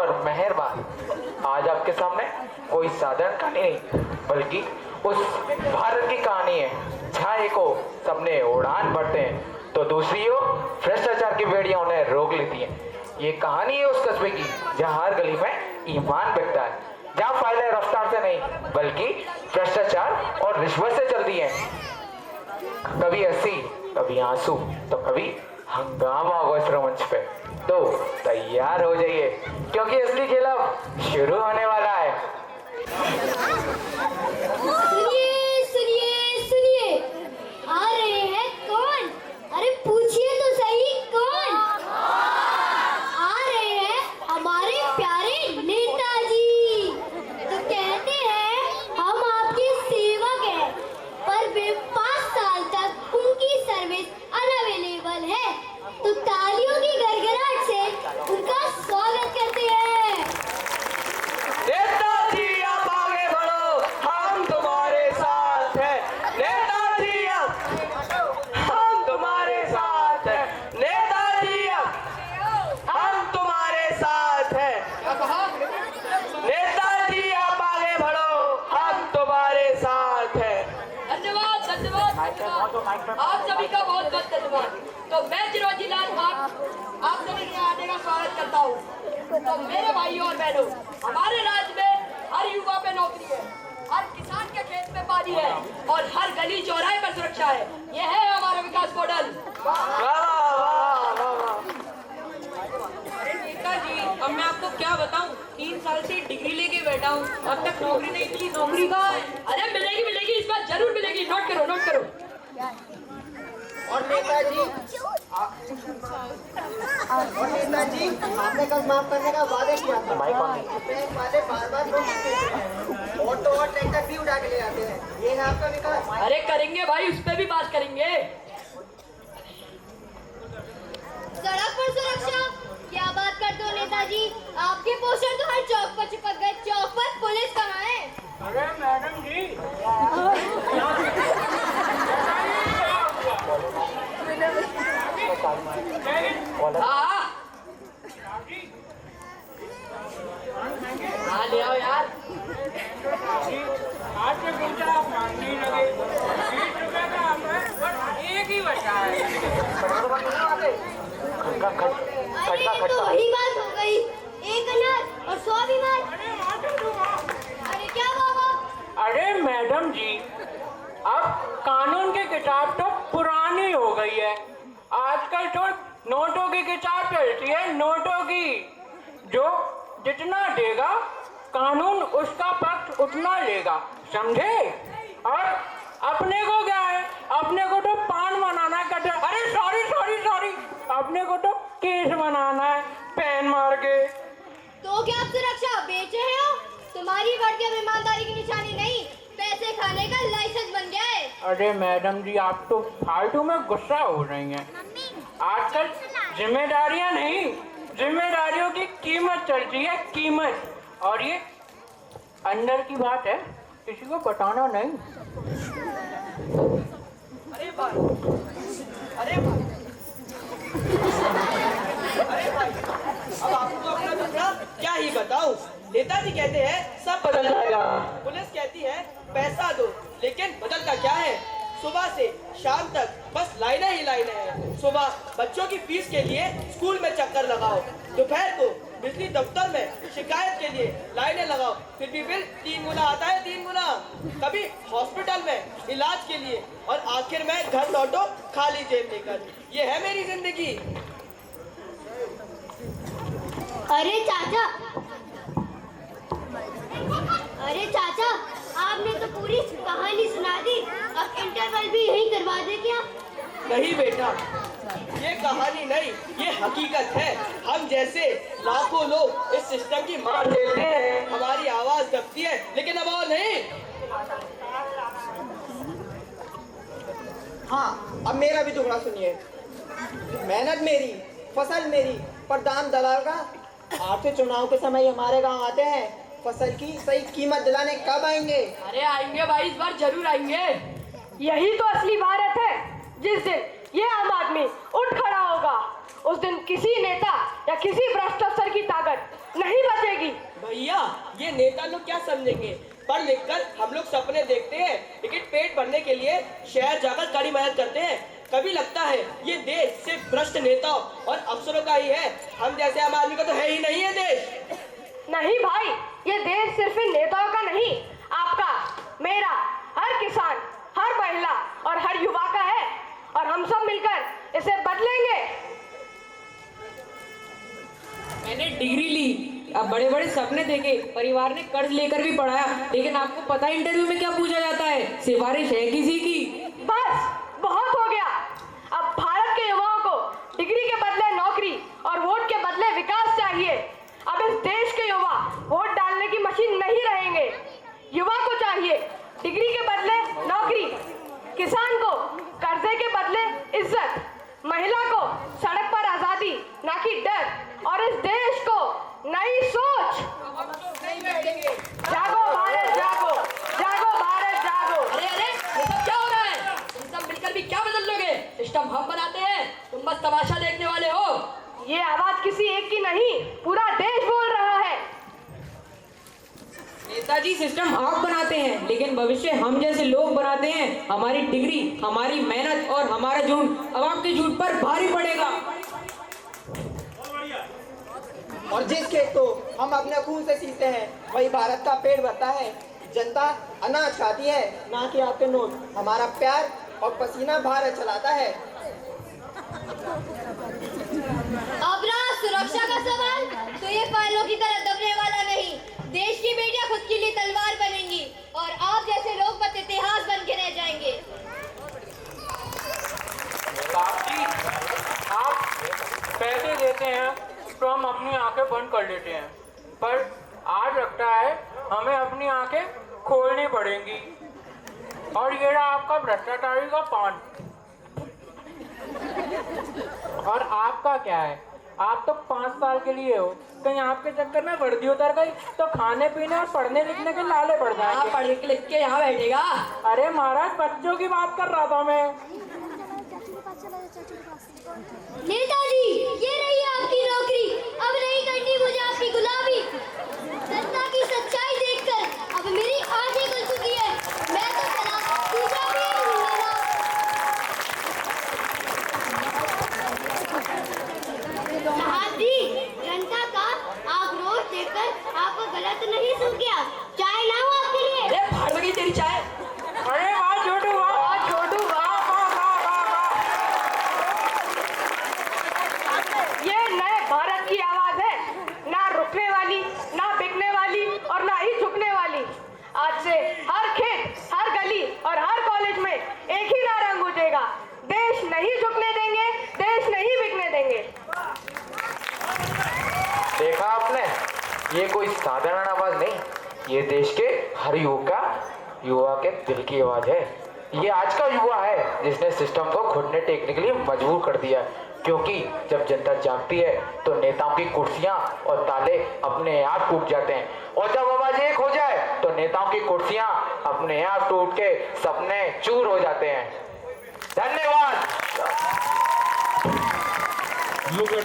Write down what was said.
और मेहरबान। आज आपके सामने कोई साधारण कहानी नहीं, बल्कि उस भारत की कहानी है जहाँ एक को सबने उड़ान भरते हैं तो दूसरी ओर भ्रष्टाचार की बेड़ियां उन्हें रोक लेती हैं। ये कहानी है उस कस्बे की जहाँ हर गली में ईमान बिकता है, जहाँ फाइलें रफ्तार से नहीं बल्कि भ्रष्टाचार और रिश्वत से चलती हैं। कभी हंसी, कभी आंसू, तो कभी हंगामा होगा इस मंच पे। तो तैयार हो जाइए क्योंकि असली खेल अब शुरू होने वाला है। सुनिए सुनिए सुनिए, आ रहे हैं कौन? अरे पूछिए तो सही, कौन आ रहे हैं? हमारे प्यारे नेताजी। तो कहते हैं हम आपके सेवक हैं, पर वे 5 साल तक उनकी सर्विस अनअवेलेबल है, तो तालियों की गड़गड़ाहट से उनका स्वागत करते हैं। नेताजी आप आगे बढ़ो, हम तुम्हारे साथ हैं। नेताजी हम तुम्हारे साथ हैं। नेताजी हम तुम्हारे साथ हैं। नेताजी आप आगे बढ़ो, हम तुम्हारे साथ हैं। धन्यवाद धन्यवाद धन्यवाद, आप सभी का बहुत बहुत धन्यवाद। तो मैं चिरंजीव लाल आप सभी के आने का स्वागत करता हूँ। तो मेरे भाइयों और बहनों, हमारे राज्य में हर युवा पे नौकरी है, हर किसान के खेत में पानी है और हर गली चौराहे पर सुरक्षा है। यह है हमारा विकास मॉडल। अरे नेताजी, अब मैं आपको क्या बताऊं, 3 साल से डिग्री लेके बैठा हूँ, अब तक नौकरी नहीं मिली। नौकरी कहाँ है? अरे मिलेगी मिलेगी, इस बार जरूर मिलेगी। नोट करो नोट करो। और नेताजी आपने कल माफ करने का वादा किया था। बैंक वाले बार-बार नोटिस देते हैं, ऑटो और ट्रैक्टर भी उड़ा के ले जाते हैं। ये है आपका विकास। अरे करेंगे भाई, उस पर भी बात करेंगे। सड़क पर सुरक्षा, क्या बात करते हो नेताजी? आपके पोस्टर तो हर चौक पर चिपक गए। चौक पर पुलिस कहाँ है? अरे मैडम जी, हाँ ले आओ यार। आज से पूछा आप मांगने लगे, 20 रुपए का हमें बस एक ही बचा है। अरे ये तो वही बात हो गई, 1 अनार और 100 बीमार। अरे क्या बाबा? अरे मैडम जी, अब कानून की किताब तो पुरानी हो गई है, आजकल तो नोटों की किताब चलती है, नोटों की। जो जितना देगा कानून उसका पक्ष उतना लेगा, समझे? और अपने को क्या है, अपने को तो पान बनाना है, अरे सॉरी सॉरी सॉरी, अपने को तो केस बनाना है पेन मार के। तो क्या आप सुरक्षा बेच रहे हो? तुम्हारी वर्दी अब ईमानदारी की निशानी नहीं, पैसे खाने का लाइसेंस बन गया है। अरे मैडम जी, आप तो फालतू में गुस्सा हो रही हैं। आजकल जिम्मेदारियां नहीं, जिम्मेदारियों की कीमत चलती है, कीमत। और ये अंदर की बात है, किसी को बताना नहीं। अरे भाई, अरे भाई, अरे भाई, अब आपको अपना दुखड़ा क्या ही बताऊं। नेताजी कहते हैं सब बदल जाएगा, पुलिस कहती है पैसा दो, लेकिन बदलता क्या है? सुबह से शाम तक बस लाइनें ही लाइनें हैं। सुबह बच्चों की फीस के लिए स्कूल में चक्कर लगाओ, दोपहर को बिजली दफ्तर में शिकायत के लिए लाइनें लगाओ, फिर भी बिल 3 गुना आता है, 3 गुना। कभी हॉस्पिटल में इलाज के लिए और आखिर में घर लौटो खाली जेब लेकर। ये है मेरी जिंदगी। अरे चाचा, अरे चाचा, आपने तो पूरी कहानी सुना दी, अब इंटरवल भी यहीं करवा दे क्या? नहीं बेटा, ये कहानी नहीं, ये हकीकत है। हम जैसे लाखों लोग इस सिस्टम की मार झेलते हैं, हमारी आवाज दबती है, लेकिन अब और नहीं। हाँ, अब मेरा भी टुकड़ा सुनिए। मेहनत मेरी, फसल मेरी, पर दाम दलाल का। आखिर चुनाव के समय हमारे गांव आते हैं, फसल की सही कीमत दिलाने कब आएंगे? अरे आएंगे भाई, इस बार जरूर आएंगे। यही तो असली भारत है। जिस दिन ये आम आदमी उठ खड़ा होगा, उस दिन किसी नेता या किसी भ्रष्ट अफसर की ताकत नहीं बचेगी। नेता लोग क्या समझेंगे। पढ़ लिख कर हम लोग सपने देखते हैं, लेकिन पेट भरने के लिए शहर जाकर कड़ी मेहनत करते हैं। कभी लगता है ये देश सिर्फ भ्रष्ट नेताओं और अफसरों का ही है, हम जैसे आम आदमी का तो है ही नहीं है देश। नहीं भाई, ये देश सिर्फ इन नेताओं का नहीं, आपका, मेरा, हर किसान, हर महिला और हर युवा का है, और हम सब मिलकर इसे बदलेंगे। मैंने डिग्री ली, अब बड़े बड़े सपने देखे, परिवार ने कर्ज लेकर भी पढ़ाया, लेकिन आपको पता है इंटरव्यू में क्या पूछा जाता है? सिफारिश है किसी की? बस बहुत हो गया। अब भारत के युवाओं को डिग्री के बदले नौकरी और वोट के बदले विकास चाहिए। अब इस देश के युवा वोट डालने की मशीन नहीं रहेंगे। युवा को चाहिए डिग्री के बदले नौकरी, किसान को कर्जे के बदले इज्जत, महिला को सड़क पर आजादी ना कि डर, और इस देश को नई सोच। जागो भारत जागो, जागो भारत जागो। अरे अरे, ये सब क्या हो रहा है? तुम सब मिलकर भी क्या बदल लोगे? सिस्टम हम बनाते हैं, तुम बस तमाशा देखने वाले हो। ये आवाज किसी एक की नहीं, पूरा देश बोल रहा है। नेताजी, सिस्टम आप बनाते हैं, लेकिन भविष्य हम जैसे लोग बनाते हैं। हमारी डिग्री, हमारी मेहनत और हमारा झूठ अब आपके झूठ पर भारी पड़ेगा। और जिस खेत को हम अपने खून से सींचते हैं वही भारत का पेट भरता है। जनता अनाज खाती है, ना कि आपके नोट। हमारा प्यार और पसीना भारत चलाता है। अब रहा सुरक्षा का सवाल, तो ये फाइलों की तरह दबने वाला नहीं। देश की बेटियां खुद के लिए तलवार बनेंगी और आप जैसे लोग बस इतिहास बन के रह जाएंगे। साहब जी, आप पैसे देते हैं तो हम अपनी आंखें बंद कर लेते हैं, पर आज लगता है हमें अपनी आंखें खोलनी पड़ेंगी। और ये रहा आपका भ्रष्टाचारी का पान। और आपका क्या है? आप तो 5 साल के लिए हो, कहीं आपके चक्कर में वर्दी उतर गई तो खाने पीने और पढ़ने लिखने के लाले पड़ जाएंगे। पढ़ लिख के यहाँ बैठेगा। अरे महाराज, बच्चों की बात कर रहा था मैं। नेताजी, ये रही आपकी नौकरी, अब नहीं करनी मुझे आपकी गुलामी। जनता की सच्चाई देखकर अब मेरी आंखें खुल चुकी है। मैं तो चला, दूसरा भी नहीं मिलेगा। साहब जी, जनता का आक्रोश देखकर आपको गलत नहीं सुन गया। चाय लाऊं आपके लिए? अरे भाड़ में गई तेरी चाय। अरे वाह छोटू, वाह छोटू, वाह वाह वाह वाह वाह। ये नए भारत की आवाज है, ना रुकने वाली, ना बिकने वाली और ना ही झुकने वाली। आज से हर खेत, हर गली और हर कॉलेज में एक ही नारा गूंजेगा, देश नहीं झुकने देंगे, देश नहीं बिकने देंगे। देखा आपने, ये कोई साधारण आवाज नहीं, ये देश के हर युवा के दिल की आवाज है। ये आज का युवा है जिसने सिस्टम को घुटने टेकने के लिए मजबूर कर दिया, क्योंकि जब जनता जागती है तो नेताओं की कुर्सियां और ताले अपने आप टूट जाते हैं, और जब आवाज एक हो जाए तो नेताओं की कुर्सियां अपने आप टूट के सपने चूर हो जाते हैं। धन्यवाद।